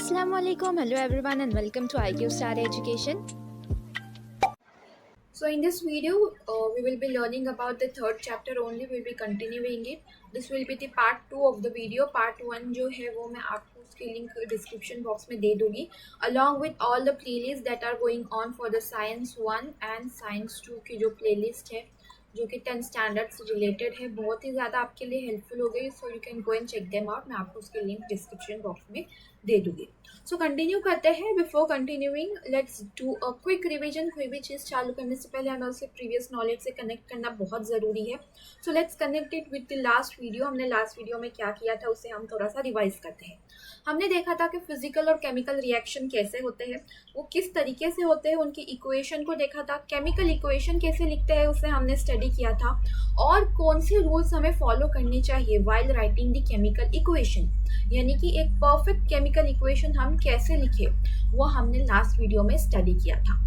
Assalamualaikum, hello everyone and welcome to IQ Star Education. So in this video, we will be learning about the third chapter only. We will be continuing it. This will be the part 2 of the video. Part 1 जो है वो मैं आपको उसकी link description box में दे दूँगी along with all the playlists that are going on for the Science 1 and Science 2 की जो playlist है जो कि 10 स्टैंडर्ड से रिलेटेड है, बहुत ही ज़्यादा आपके लिए हेल्पफुल हो गई. So you can go and check them out. मैं आपको उसकी लिंक डिस्क्रिप्शन बॉक्स में दे दूँगी. सो कंटिन्यू करते हैं. Before continuing let's do a quick revision. कोई भी चीज़ चालू करने से पहले हमें उसे प्रीवियस नॉलेज से कनेक्ट करना बहुत ज़रूरी है. So let's connect it with the last video. हमने लास्ट वीडियो में क्या किया था उसे हम थोड़ा सा रिवाइज करते हैं. हमने देखा था कि फिजिकल और केमिकल रिएक्शन कैसे होते हैं, वो किस तरीके से होते हैं, उनकी इक्वेशन को देखा था. केमिकल इक्वेशन कैसे लिखते हैं उसे हमने स्टडी किया था, और कौन से रूल्स हमें फॉलो करने चाहिए while writing the chemical equation, यानी कि एक परफेक्ट केमिकल इक्वेशन हम कैसे लिखें, वो हमने लास्ट वीडियो में स्टडी किया था.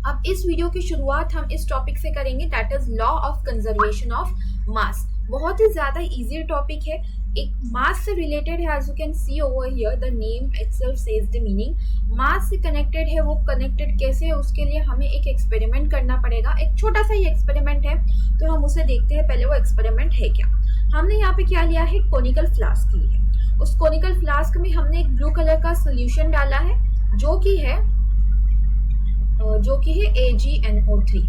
अब इस वीडियो की शुरुआत हम इस टॉपिक से करेंगे, that is law of conservation of mass. बहुत ही ज़्यादा इजी टॉपिक है, एक मास से रिलेटेड है. As you can see over here the name itself says the meaning. Mass से कनेक्टेड है. वो कनेक्टेड कैसे है उसके लिए हमें एक एक्सपेरिमेंट करना पड़ेगा. एक छोटा सा ही एक्सपेरिमेंट है, तो हम उसे देखते हैं. पहले वो एक्सपेरिमेंट है क्या. हमने यहाँ पे क्या लिया है, कोनिकल फ्लास्क ली है. उस कोनिकल फ्लास्क में हमने एक ब्लू कलर का सोल्यूशन डाला है जो कि है AgNO3.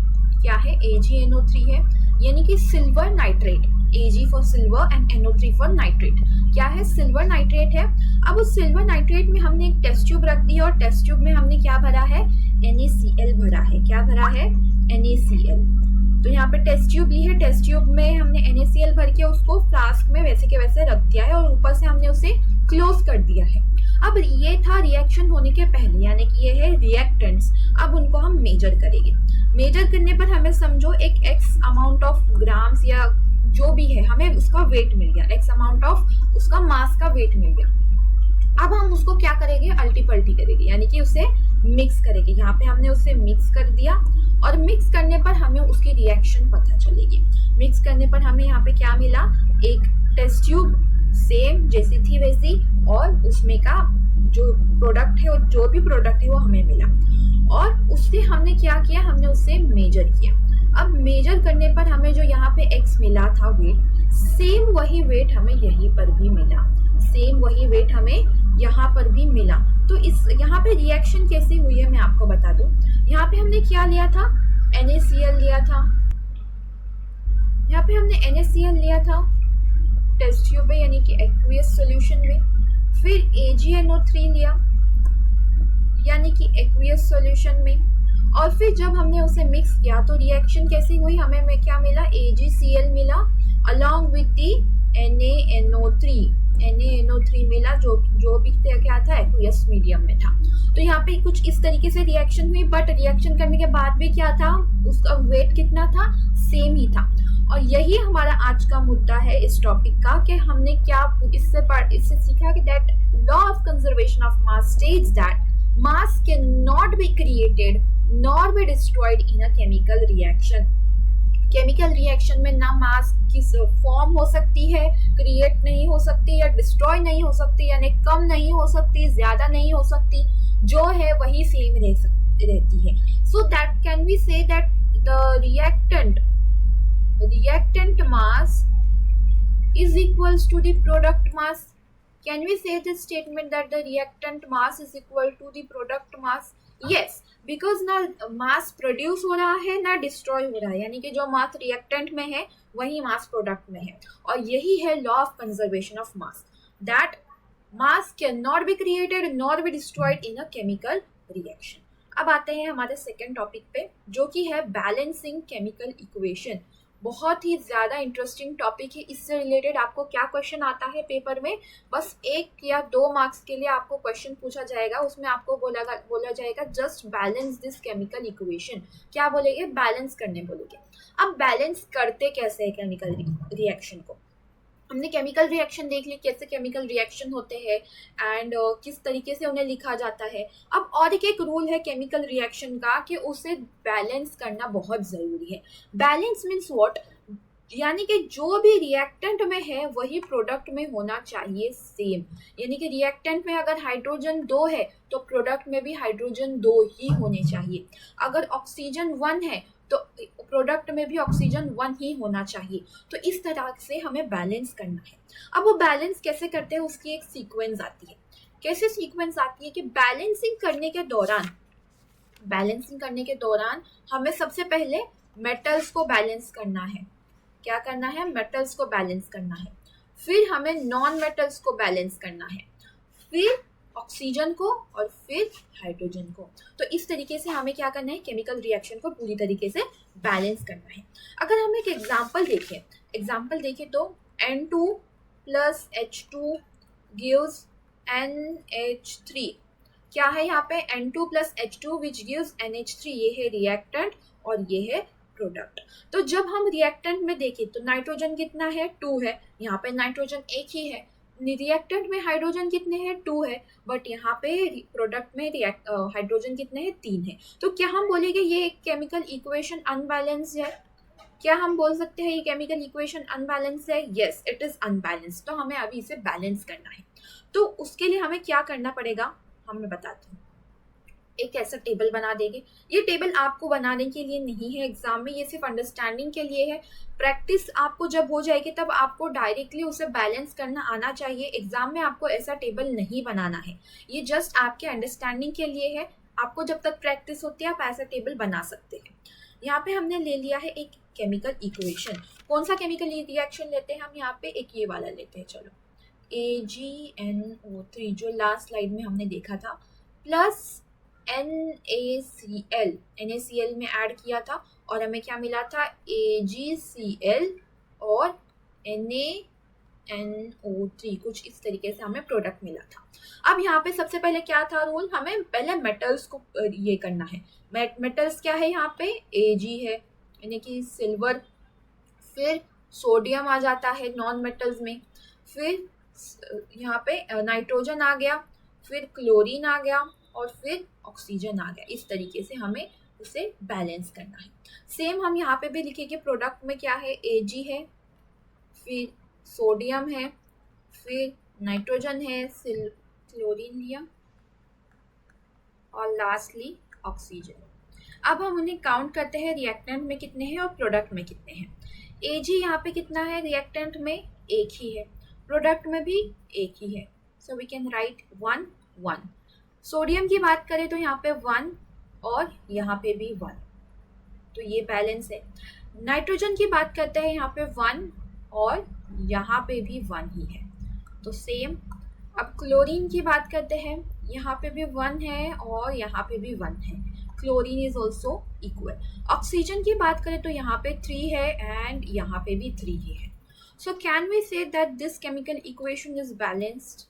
क्या है, AgNO3 है, यानी कि silver nitrate. Ag for silver and NO3 for nitrate. क्या है, सिल्वर नाइट्रेट है. अब उस सिल्वर नाइट्रेट में हमने एक टेस्ट ट्यूब रख दी, और टेस्ट ट्यूब में हमने क्या भरा है, NaCl भरा है. क्या भरा है, NaCl. तो यहाँ पे टेस्ट ट्यूब ली है. टेस्ट ट्यूब में हमने NaCl भर के उसको फ्लास्क में वैसे के वैसे रख दिया है, और ऊपर से हमने उसे क्लोज कर दिया है. अब ये था रिएक्शन होने के पहले, यानी कि ये है रिएक्टेंट्स. अब उनको हम मेजर करेंगे. मेजर करने पर हमें समझो एक एक्स अमाउंट ऑफ ग्राम्स या जो भी है, हमें उसका वेट मिल गया, एक्स अमाउंट ऑफ उसका मास का वेट मिल गया. अब हम उसको क्या करेंगे, अल्टी पल्टी करेंगे, यानी कि उसे मिक्स करेंगे. यहाँ पे हमने उसे मिक्स कर दिया, और मिक्स करने पर हमें उसकी रिएक्शन पता चलेगी. मिक्स करने पर हमें यहाँ पे क्या मिला, एक टेस्ट ट्यूब सेम जैसी थी वैसी, और उसमें का जो प्रोडक्ट है, जो भी प्रोडक्ट है वो हमें मिला. और उससे हमने क्या किया, हमने उसे मेजर किया. अब मेजर करने पर हमें जो यहाँ पे x मिला था वेट, सेम वही वेट हमें यहीं पर भी मिला. सेम वही वेट हमें यहाँ पर भी मिला. तो इस यहाँ पे रिएक्शन कैसी हुई है मैं आपको बता दूं. यहाँ पे हमने क्या लिया था, NaCl लिया था. यहाँ पे हमने NaCl लिया था टेस्ट ट्यूब में, यानी कि एक्वियस सॉल्यूशन में. फिर AgNO3 लिया, यानी कि एक्वियस सॉल्यूशन में. और फिर जब हमने उसे मिक्स किया तो रिएक्शन कैसी हुई, हमें क्या मिला, AgCl मिला अलॉन्ग विद दी NaNO3 मिला, जो भी क्या था, एक्वियस मीडियम में था. तो यहाँ पे कुछ इस तरीके से रिएक्शन हुई. बट रिएक्शन करने के बाद भी क्या था, उसका वेट कितना था, सेम ही था. और यही हमारा आज का मुद्दा है इस टॉपिक का, कि हमने क्या इससे सीखा कि that law of conservation of mass states that mass can not be created nor be destroyed in a chemical reaction. Chemical reaction में ना मास की फॉर्म हो सकती है, क्रिएट नहीं हो सकती, या डिस्ट्रॉय नहीं हो सकती, यानी कम नहीं हो सकती, ज्यादा नहीं हो सकती. जो है वही सेम रहती है. So that can we say that the reactant mass is equals to the product mass. Can we say this statement that the reactant mass is equal to the product mass? Yes, because ना mass produce हो रहा है ना destroy हो रहा है, यानी कि जो mass reactant में है वही mass product में है. और यही है law of conservation of mass, that mass cannot be created nor be destroyed in a chemical reaction. अब आते हैं हमारे सेकेंड टॉपिक पे, जो कि है बैलेंसिंग केमिकल इक्वेशन. बहुत ही ज़्यादा इंटरेस्टिंग टॉपिक है. इससे रिलेटेड आपको क्या क्वेश्चन आता है पेपर में, बस 1 या 2 मार्क्स के लिए आपको क्वेश्चन पूछा जाएगा. उसमें आपको बोला जाएगा just balance this chemical equation. क्या बोलेंगे, बैलेंस करने बोलेंगे. अब बैलेंस करते कैसे है केमिकल रिएक्शन को. हमने केमिकल रिएक्शन देख ली, कैसे केमिकल रिएक्शन होते हैं एंड किस तरीके से उन्हें लिखा जाता है. अब और एक रूल है केमिकल रिएक्शन का कि उसे बैलेंस करना बहुत ज़रूरी है. बैलेंस मीन्स व्हाट, यानी कि जो भी रिएक्टेंट में है वही प्रोडक्ट में होना चाहिए सेम। यानी कि रिएक्टेंट में अगर हाइड्रोजन 2 है तो प्रोडक्ट में भी हाइड्रोजन 2 ही होने चाहिए। अगर ऑक्सीजन 1 है तो प्रोडक्ट में भी ऑक्सीजन 1 ही होना चाहिए। तो इस तरह से हमें बैलेंस करना है। अब वो बैलेंस कैसे करते हैं उसकी एक सीक्वेंस आती है। कैसे सीक्वेंस आती है कि बैलेंसिंग करने के दौरान हमें सबसे पहले मेटल्स को बैलेंस करना है। क्या करना है? मेटल्स को बैलेंस करना है। फिर हमें नॉन मेटल्स को बैलेंस करना है, फिर ऑक्सीजन को और फिर हाइड्रोजन को। तो इस तरीके से हमें क्या करना है? केमिकल रिएक्शन को पूरी तरीके से बैलेंस करना है। अगर हम एक एग्जाम्पल देखें तो N2 plus H2 gives NH3। क्या है यहाँ पे? N2 plus H2 which gives NH3। ये है रिएक्टेंट और ये है प्रोडक्ट। तो जब हम रिएक्टेंट में देखें तो नाइट्रोजन कितना है? 2 है। यहाँ पे नाइट्रोजन एक ही है। रिएक्टेंट में हाइड्रोजन कितने हैं? 2 है। बट यहाँ पे प्रोडक्ट में हाइड्रोजन कितने हैं? 3 है। तो क्या हम बोलेंगे ये केमिकल इक्वेशन अनबैलेंस्ड है? क्या हम बोल सकते हैं ये केमिकल इक्वेशन अनबैलेंस है? Yes, it is unbalance. तो हमें अभी इसे बैलेंस करना है। तो उसके लिए हमें क्या करना पड़ेगा हम मैं बताती हूँ। एक ऐसा टेबल बना देंगे। ये टेबल आपको बनाने के लिए नहीं है एग्जाम में, ये सिर्फ अंडरस्टैंडिंग के लिए है। प्रैक्टिस आपको जब हो जाएगी तब आपको डायरेक्टली उसे बैलेंस करना आना चाहिए। एग्जाम में आपको ऐसा टेबल नहीं बनाना है, ये जस्ट आपके अंडरस्टैंडिंग के लिए है। आपको जब तक प्रैक्टिस होती है आप ऐसा टेबल बना सकते हैं। यहाँ पे हमने ले लिया है एक केमिकल इक्वेशन। कौन सा केमिकल रिएक्शन लेते हैं हम? यहाँ पे एक ये वाला लेते हैं। चलो, AgNO3 जो लास्ट स्लाइड में हमने देखा था, प्लस NaCl में ऐड किया था और हमें क्या मिला था? AgCl और NaNO3। कुछ इस तरीके से हमें प्रोडक्ट मिला था। अब यहाँ पे सबसे पहले क्या था रूल? हमें पहले मेटल्स को ये करना है। मेटल्स क्या है यहाँ पे? Ag है यानी कि सिल्वर, फिर सोडियम आ जाता है नॉन मेटल्स में, फिर यहाँ पे नाइट्रोजन आ गया, फिर क्लोरीन आ गया और फिर ऑक्सीजन आ गया। इस तरीके से हमें उसे बैलेंस करना है। सेम हम यहाँ पे भी लिखेंगे। प्रोडक्ट में क्या है? Ag है, फिर सोडियम है, फिर नाइट्रोजन है, क्लोरीन लिया और लास्टली ऑक्सीजन। अब हम उन्हें काउंट करते हैं रिएक्टेंट में कितने हैं और प्रोडक्ट में कितने हैं। Ag यहाँ पे कितना है? रिएक्टेंट में एक ही है, प्रोडक्ट में भी एक ही है। So we can write 1 1। Sodium की बात करें तो यहाँ पे 1 और यहाँ पे भी 1, तो ये बैलेंस है। नाइट्रोजन की बात करते हैं, यहाँ पे 1 और यहाँ पे भी 1 ही है, तो सेम। अब क्लोरीन की बात करते हैं, यहाँ पे भी 1 है और यहाँ पे भी 1 है। Chlorine is also equal. Oxygen की बात करें तो यहाँ पे 3 है एंड यहाँ पे भी 3 ही है। So can we say that this chemical equation is balanced?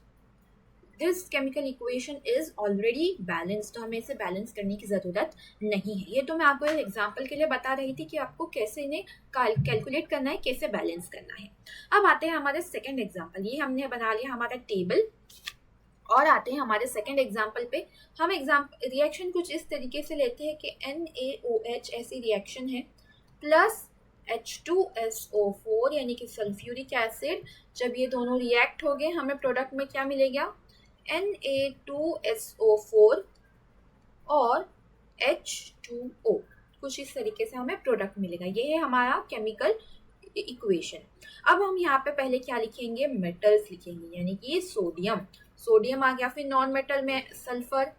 This chemical equation is already balanced. तो हमें इसे बैलेंस करने की ज़रूरत नहीं है। ये तो मैं आपको एक एग्जाम्पल के लिए बता रही थी कि आपको कैसे इन्हें कैलकुलेट करना है, कैसे बैलेंस करना है। अब आते हैं हमारे सेकेंड एग्जाम्पल। ये हमने बना लिया हमारा टेबल और आते हैं हमारे सेकेंड एग्जाम्पल पे। हम रिएक्शन कुछ इस तरीके से लेते हैं कि NaOH ऐसी रिएक्शन है प्लस H2SO4 यानी कि सल्फ्यूरिक एसिड। जब ये दोनों रिएक्ट हो गए हमें प्रोडक्ट में क्या मिलेगा? Na2SO4 और H2O। कुछ इस तरीके से हमें प्रोडक्ट मिलेगा। ये है हमारा केमिकल इक्वेशन। अब हम यहाँ पे पहले क्या लिखेंगे? मेटल्स लिखेंगे, यानी कि सोडियम आ गया, फिर नॉन मेटल में sulphur,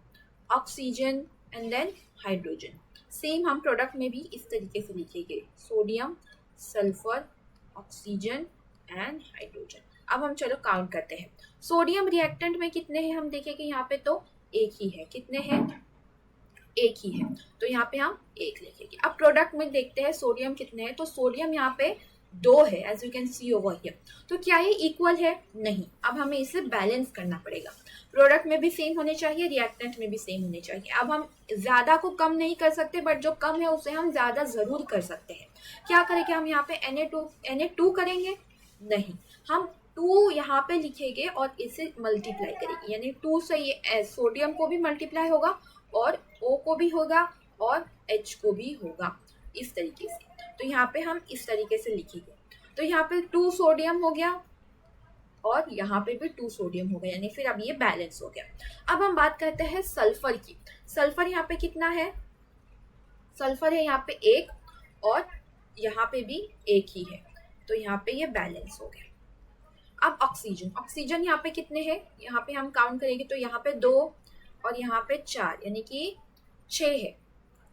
oxygen and then hydrogen. Same हम प्रोडक्ट में भी इस तरीके से लिखेंगे, sodium, sulphur, oxygen and hydrogen. अब हम चलो काउंट करते हैं। सोडियम रिएक्टेंट में कितने हैं हम देखेंगे, यहाँ पे तो एक ही है। कितने हैं? एक ही है, तो यहाँ पे हम एक लिखेंगे। अब प्रोडक्ट में देखते हैं सोडियम कितने हैं, तो सोडियम यहाँ पे 2 है as you can see over here. तो क्या ये इक्वल है? नहीं। अब हमें इसे बैलेंस करना पड़ेगा। प्रोडक्ट में भी सेम होने चाहिए, रिएक्टेंट में भी सेम होने चाहिए। अब हम ज़्यादा को कम नहीं कर सकते, बट जो कम है उसे हम ज़्यादा ज़रूर कर सकते हैं। क्या करेंगे हम यहाँ पे? Na2 करेंगे? नहीं, हम 2 यहाँ पे लिखेंगे और इसे मल्टीप्लाई करेंगे, यानी 2 से ये सोडियम को भी मल्टीप्लाई होगा और O को भी होगा और H को भी होगा, इस तरीके से। तो यहाँ पे हम इस तरीके से लिखेंगे। तो यहाँ पे 2 सोडियम हो गया और यहाँ पे भी 2 सोडियम हो गया, यानी फिर अब ये बैलेंस हो गया। अब हम बात करते हैं सल्फर की। सल्फर यहाँ पे कितना है? सल्फर है यहाँ पे 1 और यहाँ पे भी 1 ही है, तो यहाँ पे ये बैलेंस हो गया। अब ऑक्सीजन, ऑक्सीजन यहाँ पे कितने हैं? यहाँ पे हम काउंट करेंगे तो यहाँ पे 2 और यहाँ पे 4, यानी कि 6 है।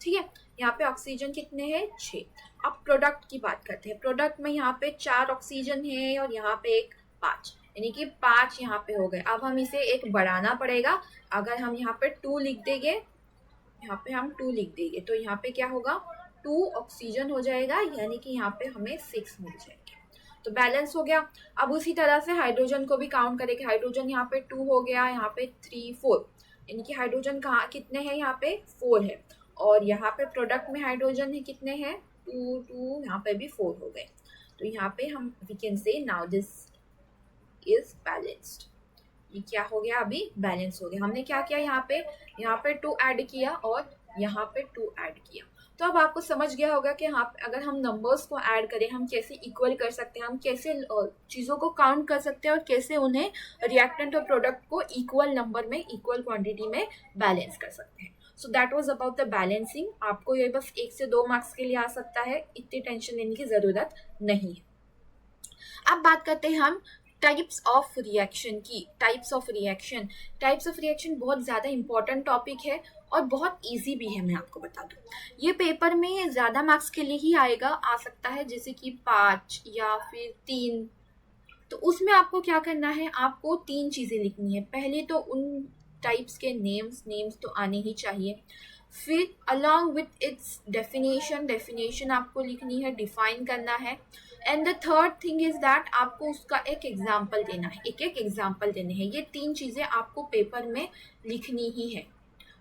ठीक है, यहाँ पे ऑक्सीजन कितने हैं? 6। अब प्रोडक्ट की बात करते हैं। प्रोडक्ट में यहाँ पे 4 ऑक्सीजन है और यहाँ पे 1 5, यानी कि 5 यहाँ पे हो गए। अब हम इसे एक बढ़ाना पड़ेगा। अगर हम यहाँ पे 2 लिख देंगे, यहाँ पे हम 2 लिख देंगे तो यहाँ पे क्या होगा? 2 ऑक्सीजन हो जाएगा, यानी कि यहाँ पे हमें 6 मिल जाएंगे, तो बैलेंस हो गया। अब उसी तरह से हाइड्रोजन को भी काउंट करेंगे। हाइड्रोजन यहाँ पे 2 हो गया, यहाँ पे 3 4, यानी कि हाइड्रोजन कहाँ कितने हैं? यहाँ पे 4 है। और यहाँ पे प्रोडक्ट में हाइड्रोजन है कितने हैं? 2 2, यहाँ पे भी 4 हो गए। तो यहाँ पे हम we can say now this is balanced. ये क्या हो गया? अभी बैलेंस हो गया। हमने क्या किया? यहाँ पे 2 ऐड किया और यहाँ पे 2 ऐड किया। तो अब आपको समझ गया होगा कि हाँ, अगर हम नंबर्स को ऐड करें हम कैसे इक्वल कर सकते हैं, हम कैसे चीज़ों को काउंट कर सकते हैं और कैसे उन्हें रिएक्टेंट और प्रोडक्ट को इक्वल नंबर में, इक्वल क्वांटिटी में बैलेंस कर सकते हैं। So that was about the balancing. आपको ये बस 1 से 2 मार्क्स के लिए आ सकता है, इतनी टेंशन लेने की ज़रूरत नहीं है। अब बात करते हैं हम टाइप्स ऑफ रिएक्शन की। टाइप्स ऑफ रिएक्शन बहुत ज़्यादा इंपॉर्टेंट टॉपिक है और बहुत इजी भी है। मैं आपको बता दूं, ये पेपर में ज़्यादा मार्क्स के लिए ही आएगा, आ सकता है जैसे कि 5 या फिर 3। तो उसमें आपको क्या करना है? आपको 3 चीज़ें लिखनी है। पहले तो उन टाइप्स के नेम्स तो आने ही चाहिए। फिर अलॉन्ग विथ इट्स डेफिनेशन आपको लिखनी है, डिफाइन करना है। And the third thing is that आपको उसका एक एग्जाम्पल देना है, एक एग्जाम्पल देने हैं। ये 3 चीज़ें आपको पेपर में लिखनी ही है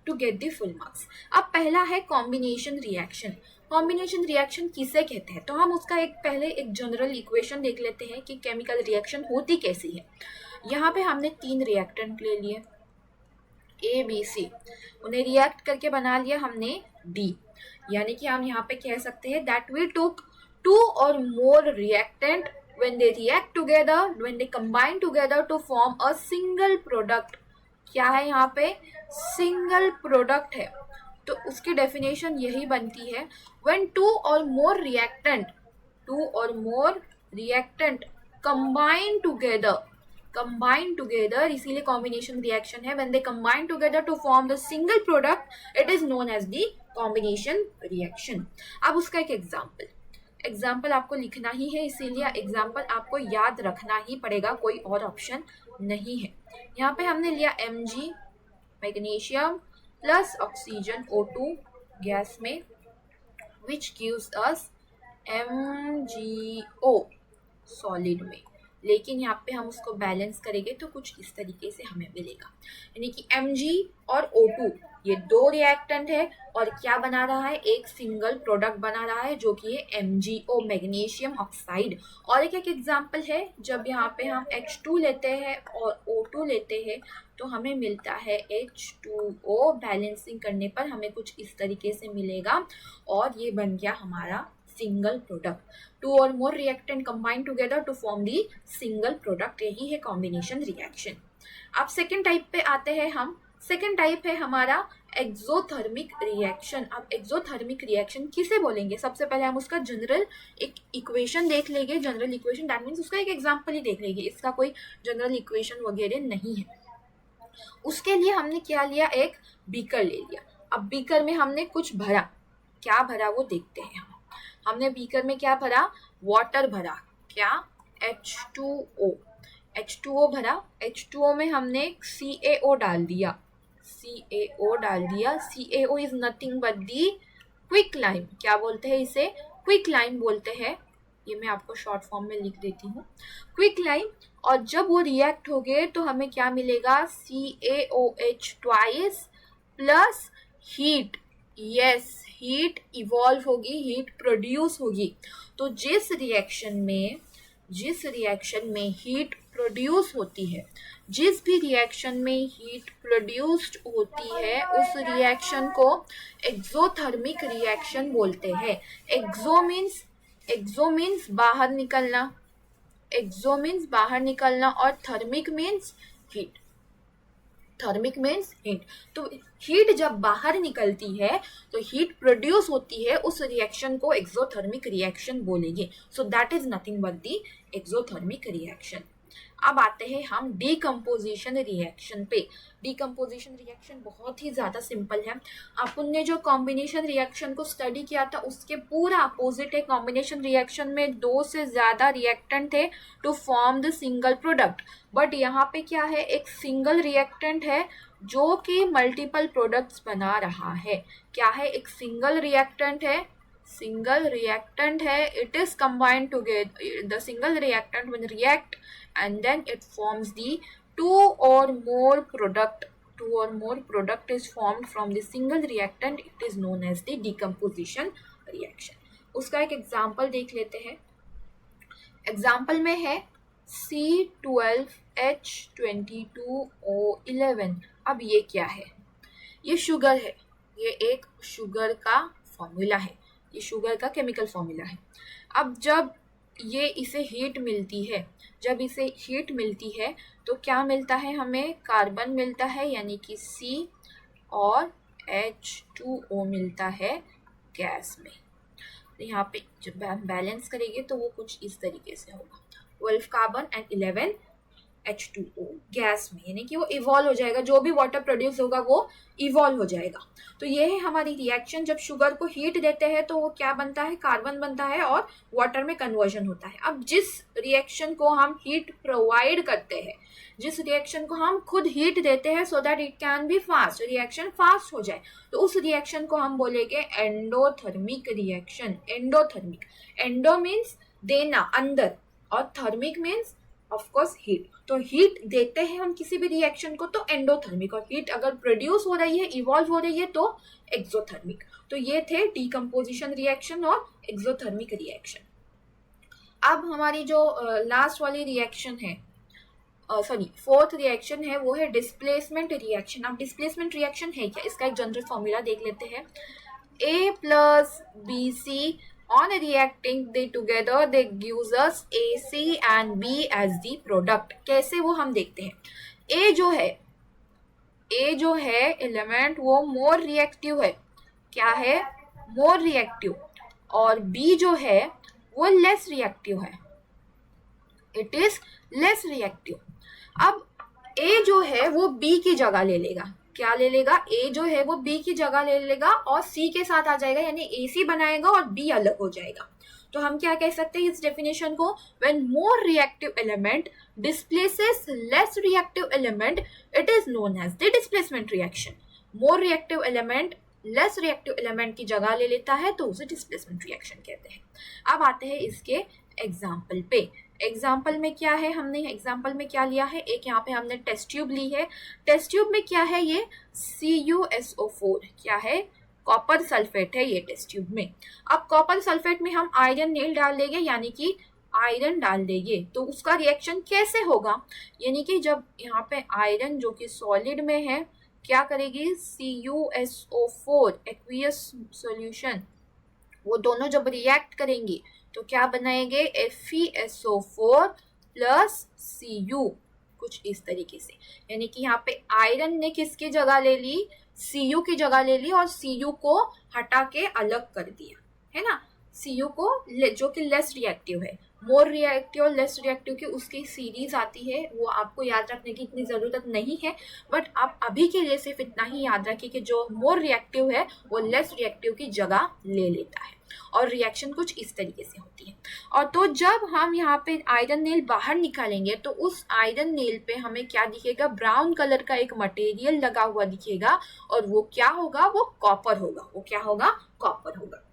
to get the full marks. अब पहला है कॉम्बिनेशन रिएक्शन। कॉम्बिनेशन रिएक्शन किसे कहते हैं? तो हम उसका पहले एक जनरल इक्वेशन देख लेते हैं कि केमिकल रिएक्शन होती कैसी है। यहाँ पे हमने 3 रिएक्टेंट ले लिए A B C, उन्हें रिएक्ट करके बना लिया हमने D, यानी कि हम यहाँ पे कह सकते हैं that we took 2 or more reactant when they react together, when they combine together to form a single product। क्या है यहाँ पे? सिंगल प्रोडक्ट है। तो उसकी डेफिनेशन यही बनती है when 2 or more reactant combine together, इसीलिए कॉम्बिनेशन रिएक्शन है। when they combine together to form the single product, it is known as the combination reaction। अब उसका एक एग्जाम्पल आपको लिखना ही है, इसीलिए एग्जाम्पल आपको याद रखना ही पड़ेगा, कोई और ऑप्शन नहीं है। यहाँ पे हमने लिया Mg magnesium plus oxygen O2 gas में, which gives us MgO solid में। लेकिन यहाँ पे हम उसको बैलेंस करेंगे तो कुछ इस तरीके से हमें मिलेगा, यानी कि Mg और O2 ये 2 रिएक्टेंट है और क्या बना रहा है? एक सिंगल प्रोडक्ट बना रहा है जो कि है MgO मैग्नीशियम ऑक्साइड। और एक एग्जांपल है, जब यहाँ पे हम H2 लेते हैं और O2 लेते हैं तो हमें मिलता है H2O। बैलेंसिंग करने पर हमें कुछ इस तरीके से मिलेगा और ये बन गया हमारा single product. 2 or more reactant combine together to form the single product, यही है कॉम्बिनेशन रिएक्शन। अब सेकेंड टाइप पे आते हैं हम। सेकेंड टाइप है हमारा एक्सोथर्मिक रिएक्शन। अब एक्सोथर्मिक रिएक्शन किसे बोलेंगे? सबसे पहले हम उसका जनरल एक इक्वेशन देख लेंगे। जनरल इक्वेशन दैट मीन्स उसका एक एग्जाम्पल ही देख लेंगे, इसका कोई जनरल इक्वेशन वगैरह नहीं है। उसके लिए हमने क्या लिया? एक बीकर ले लिया। अब बीकर में हमने कुछ भरा, क्या भरा वो देखते हैं। हमने बीकर में क्या भरा? वाटर भरा। क्या? H2O भरा। H2O में हमने CaO डाल दिया। CaO is nothing but the quick lime. क्या बोलते हैं इसे? क्विक लाइम बोलते हैं। ये मैं आपको शॉर्ट फॉर्म में लिख देती हूँ, क्विक लाइम। और जब वो रिएक्ट हो गए तो हमें क्या मिलेगा? CaOH twice plus heat. Yes, heat evolve होगी, हीट प्रोड्यूस होगी। तो जिस रिएक्शन में हीट प्रोड्यूस होती है, जिस भी रिएक्शन में हीट प्रोड्यूस्ड होती है उस रिएक्शन को एक्सोथर्मिक रिएक्शन बोलते हैं। एक्सो मीन्स एक्सो मीन्स बाहर निकलना, एक्सो मीन्स बाहर निकलना, और thermic means heat, thermic means heat. तो हीट जब बाहर निकलती है तो हीट प्रोड्यूस होती है, उस रिएक्शन को एक्सोथर्मिक रिएक्शन बोलेंगे। So that is nothing but the exothermic reaction. अब आते हैं हम डीकम्पोजिशन रिएक्शन पे। डीकम्पोजिशन रिएक्शन बहुत ही ज़्यादा सिंपल है। अपन ने जो कॉम्बिनेशन रिएक्शन को स्टडी किया था उसके पूरा अपोजिट है। कॉम्बिनेशन रिएक्शन में 2 से ज़्यादा रिएक्टेंट थे to form the single product, but यहाँ पे क्या है, एक सिंगल रिएक्टेंट है जो कि मल्टीपल प्रोडक्ट्स बना रहा है। क्या है, एक सिंगल रिएक्टेंट है, सिंगल रिएक्टेंट है, it is combined together, the single reactant will react and then it forms the two or more product is formed from the single reactant, it is known as the decomposition reaction। उसका एक example देख लेते हैं। Example में है C12H22O11। अब ये क्या है, ये शुगर है, ये एक शुगर का फॉर्मूला है, ये शुगर का केमिकल फॉर्मूला है। अब जब ये इसे हीट मिलती है, जब इसे हीट मिलती है तो क्या मिलता है, हमें कार्बन मिलता है यानी कि C, और H2O मिलता है गैस में। तो यहाँ पे जब हम बैलेंस करेंगे तो वो कुछ इस तरीके से होगा, 12 कार्बन एंड 11 H2O गैस में, यानी कि वो इवॉल्व हो जाएगा, जो भी वाटर प्रोड्यूस होगा वो इवॉल्व हो जाएगा। तो ये है हमारी रिएक्शन। जब शुगर को हीट देते हैं तो वो क्या बनता है, कार्बन बनता है और वाटर में कन्वर्जन होता है। अब जिस रिएक्शन को हम हीट प्रोवाइड करते हैं, जिस रिएक्शन को हम खुद हीट देते हैं so that it can be fast, reaction fast हो जाए, तो उस रिएक्शन को हम बोलेंगे endothermic reaction. Endothermic, endo means देना, अंदर, और thermic means of course heat. तो हीट देते हैं हम किसी भी रिएक्शन को तो एंडोथर्मिक, और हीट अगर प्रोड्यूस हो रही है, इवॉल्व हो रही है तो एक्सोथर्मिक। तो ये थे डीकम्पोजिशन रिएक्शन और एक्सोथर्मिक रिएक्शन। अब हमारी जो लास्ट वाली रिएक्शन है, फोर्थ रिएक्शन है, वो है डिस्प्लेसमेंट रिएक्शन। अब डिस्प्लेसमेंट रिएक्शन है क्या, इसका एक जनरल फॉर्मूला देख लेते हैं। A plus BC on reacting they together they gives us AC and B as the product। कैसे वो हम देखते हैं। A जो है एलिमेंट वो मोर रिएक्टिव है, क्या है, मोर रिएक्टिव, और B जो है वो लेस रिएक्टिव है, इट इज लेस रिएक्टिव। अब A जो है वो B की जगह ले लेगा, क्या ले लेगा, A जो है वो B की जगह ले लेगा और C के साथ आ जाएगा, यानी AC बनाएगा और B अलग हो जाएगा। तो हम क्या कह सकते हैं इस डेफिनेशन को, when more reactive element displaces less reactive element it is known as the displacement reaction. More reactive element less reactive element की जगह ले लेता है तो उसे डिस्प्लेसमेंट रिएक्शन कहते हैं। अब आते हैं इसके एग्जाम्पल पे। एग्जाम्पल में क्या है, हमने एग्जाम्पल में क्या लिया है, एक यहाँ पे हमने टेस्ट ट्यूब ली है। टेस्ट ट्यूब में क्या है, ये CuSO4 क्या है, कॉपर सल्फेट है ये टेस्ट ट्यूब में। अब कॉपर सल्फेट में हम आयरन नील डाल देंगे, यानी कि आयरन डाल देंगे, तो उसका रिएक्शन कैसे होगा, यानी कि जब यहाँ पे आयरन जो कि सॉलिड में है क्या करेगी, CuSO4 एक्वियस सॉल्यूशन, वो दोनों जब रिएक्ट करेंगी तो क्या बनाएंगे, FeSO4 प्लस Cu, कुछ इस तरीके से। यानी कि यहाँ पे आयरन ने किसकी जगह ले ली, Cu की जगह ले ली और Cu को हटा के अलग कर दिया, है ना। Cu को जो कि लेस रिएक्टिव है, मोर रिएक्टिव और लेस रिएक्टिव की उसकी सीरीज आती है, वो आपको याद रखने की इतनी ज़रूरत नहीं है, बट आप अभी के लिए सिर्फ इतना ही याद रखिए कि जो मोर रिएक्टिव है वो लेस रिएक्टिव की जगह ले लेता है और रिएक्शन कुछ इस तरीके से होती है। और तो जब हम यहाँ पे आयरन नेल बाहर निकालेंगे तो उस आयरन नेल पे हमें क्या दिखेगा, ब्राउन कलर का एक मटेरियल लगा हुआ दिखेगा, और वो क्या होगा, वो कॉपर होगा, वो क्या होगा, कॉपर होगा।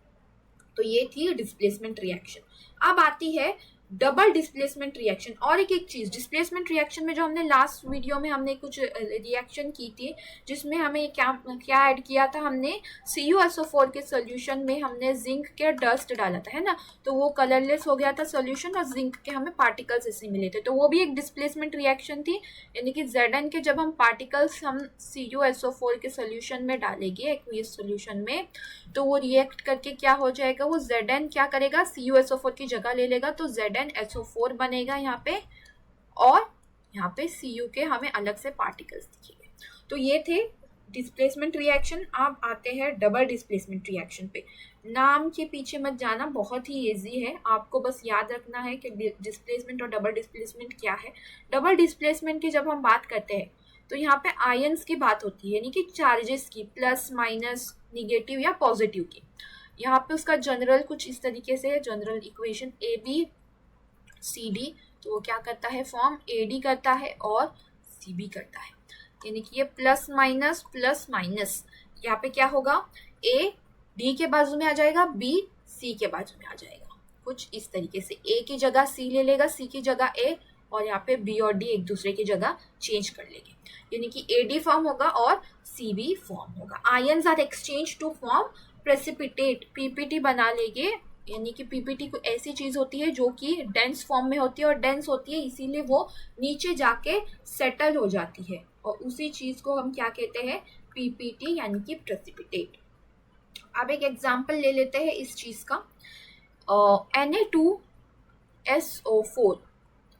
तो ये थी डिस्प्लेसमेंट रिएक्शन। अब आती है डबल डिस्प्लेसमेंट रिएक्शन। और एक चीज, डिस्प्लेसमेंट रिएक्शन में जो हमने लास्ट वीडियो में हमने कुछ रिएक्शन की थी जिसमें हमें क्या ऐड किया था, हमने CuSO4 के सोल्यूशन में हमने जिंक के डस्ट डाला था, है ना, तो वो कलरलेस हो गया था सोल्यूशन और जिंक के हमें पार्टिकल्स ऐसे मिले थे, तो वो भी एक डिस्प्लेसमेंट रिएक्शन थी। यानी कि Zn के जब हम पार्टिकल्स हम CuSO4 के सोल्यूशन में डालेंगे एक्वियस सोल्यूशन में, तो वो रिएक्ट करके क्या हो जाएगा, वो Zn क्या करेगा, CuSO4 की जगह ले लेगा, तो ZnSO4 बनेगा यहाँ पे, और यहाँ पे Cu के हमें अलग से पार्टिकल्स दिखेंगे। तो ये थे डिस्प्लेसमेंट रिएक्शन। अब आते हैं डबल डिस्प्लेसमेंट रिएक्शन पे। नाम के पीछे मत जाना, बहुत ही इजी है, आपको बस याद रखना है कि डिस्प्लेसमेंट और डबल डिस्प्लेसमेंट क्या है। डबल डिस्प्लेसमेंट की जब हम बात करते हैं तो यहाँ पे आयंस की बात होती है, यानी कि चार्जेस की, प्लस माइनस, निगेटिव या पॉजिटिव की। यहाँ पे उसका जनरल कुछ इस तरीके से है, जनरल इक्वेशन ABCD, तो वो क्या करता है, फॉर्म AD करता है और CB करता है, यानी कि ये प्लस माइनस, यहाँ पे क्या होगा, A D के बाजू में आ जाएगा, B C के बाजू में आ जाएगा, कुछ इस तरीके से। A की जगह C ले लेगा, C की जगह A, और यहाँ पे B और D एक दूसरे की जगह चेंज कर लेंगे, यानी कि AD फॉर्म होगा और CB फॉर्म होगा। Ions are exchange to form precipitate, PPT बना लेंगे, यानी कि PPT कोई ऐसी चीज होती है जो कि डेंस फॉर्म में होती है, और डेंस होती है इसीलिए वो नीचे जाके सेटल हो जाती है, और उसी चीज को हम क्या कहते हैं, PPT, यानी कि प्रेसिपिटेट। अब एक एग्जांपल ले लेते हैं इस चीज का। Na2SO4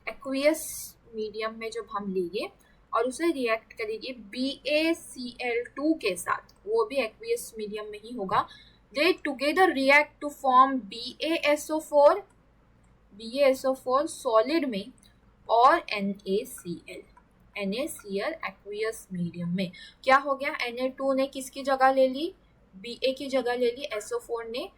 एक्वियस मीडियम में जब हम लेंगे और उसे रिएक्ट करेंगे BaCl2 के साथ, वो भी एक्वियस मीडियम में ही होगा, they together react to form BaSO4 solid में और NaCl एक्वियस मीडियम में। क्या हो गया, Na2 ने किसकी जगह ले ली, Ba की जगह ले ली, SO4 ने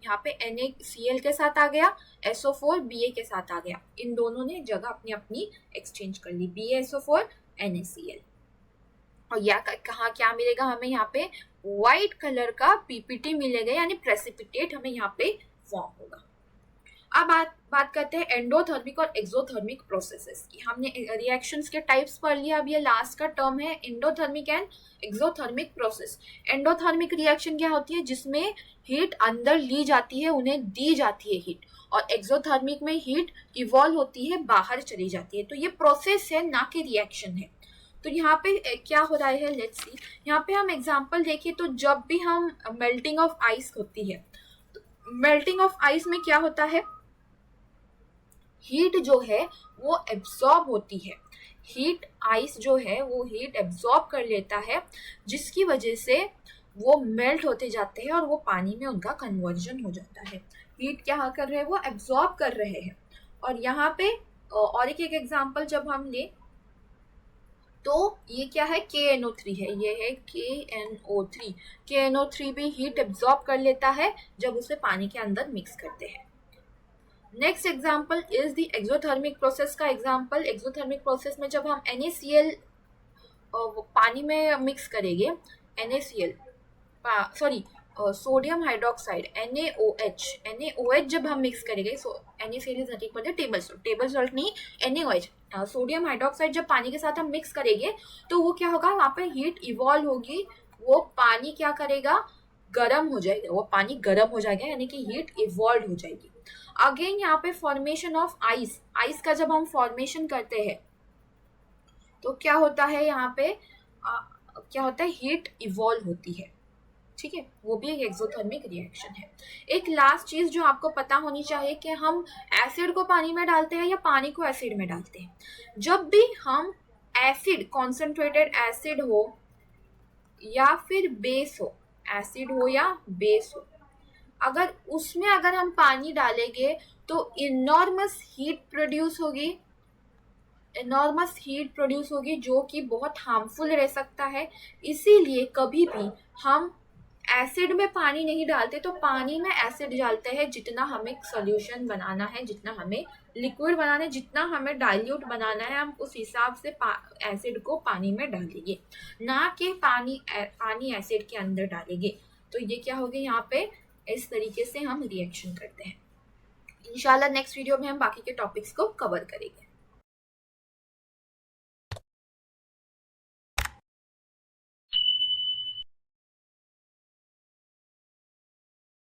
यहाँ पे NaCl के साथ आ गया, SO4 Ba के साथ आ गया, इन दोनों ने जगह अपनी अपनी एक्सचेंज कर ली, BaSO4 NaCl। और कहाँ क्या मिलेगा हमें, यहाँ पे व्हाइट कलर का PPT मिलेगा, यानी प्रेसिपिटेट हमें यहाँ पे फॉर्म होगा। अब बात करते हैं एंडोथर्मिक और एक्सोथर्मिक प्रोसेसेस की। हमने रिएक्शंस के टाइप्स पढ़ लिया, अब ये लास्ट का टर्म है endothermic and exothermic process. Endothermic reaction क्या होती है, जिसमें हीट अंदर ली जाती है, उन्हें दी जाती है हीट, और एक्सोथर्मिक में हीट इवॉल्व होती है, बाहर चली जाती है। तो ये प्रोसेस है, ना कि रिएक्शन है। तो यहाँ पे क्या हो रहा है, लेट्स सी। यहाँ पे हम एग्जांपल देखिए, तो जब भी हम मेल्टिंग ऑफ आइस होती है, तो मेल्टिंग ऑफ आइस में क्या होता है, हीट जो है वो एब्जॉर्ब होती है, हीट आइस जो है वो हीट एब्जॉर्ब कर लेता है, जिसकी वजह से वो मेल्ट होते जाते हैं और वो पानी में उनका कन्वर्जन हो जाता है। हीट क्या कर रहे हैं, वो एब्जॉर्ब कर रहे हैं। और यहाँ पे और एक एग्जांपल जब हम ले, तो ये क्या है, KNO3 है, ये है KNO3। KNO3 भी हीट एब्जॉर्ब कर लेता है जब उसे पानी के अंदर मिक्स करते हैं। Next example is the exothermic process का एग्जाम्पल। एक्सोथर्मिक प्रोसेस में जब हम NaCl पानी में मिक्स करेंगे, सोडियम हाइड्रोक्साइड NaOH जब हम मिक्स करेंगे, NaCl is nothing but table salt नहीं, NaOH सोडियम हाइड्रोक्साइड जब पानी के साथ हम मिक्स करेंगे, तो वो क्या होगा, वहाँ पे हीट इवॉल्व होगी, वो पानी क्या करेगा, गर्म हो जाएगा, वो पानी गर्म हो जाएगा, यानी कि हीट इवॉल्व हो जाएगी। अगेन यहाँ पे फॉर्मेशन ऑफ आइस का जब हम फॉर्मेशन करते हैं तो क्या होता है, यहाँ पे क्या होता है, हीट इवॉल्व होती है, ठीक है, वो भी एक एक्सोथर्मिक रिएक्शन है। एक लास्ट चीज जो आपको पता होनी चाहिए कि हम एसिड को पानी में डालते हैं या पानी को एसिड में डालते हैं। जब भी हम एसिड, कॉन्सेंट्रेटेड एसिड हो या फिर बेस हो, एसिड हो या बेस हो, अगर उसमें अगर हम पानी डालेंगे तो इनॉर्मस हीट प्रोड्यूस होगी, जो कि बहुत हार्मफुल रह सकता है। इसीलिए कभी भी हम एसिड में पानी नहीं डालते, तो पानी में एसिड डालते हैं जितना हमें सॉल्यूशन बनाना है, जितना हमें लिक्विड बनाना है, जितना हमें डाइल्यूट बनाना है, हम उस हिसाब से एसिड को पानी में डालेंगे, ना कि पानी एसिड के अंदर डालेंगे। तो ये क्या होगा, यहाँ पे इस तरीके से हम रिएक्शन करते हैं। इंशाल्लाह नेक्स्ट वीडियो में हम बाकी के टॉपिक्स को कवर करेंगे।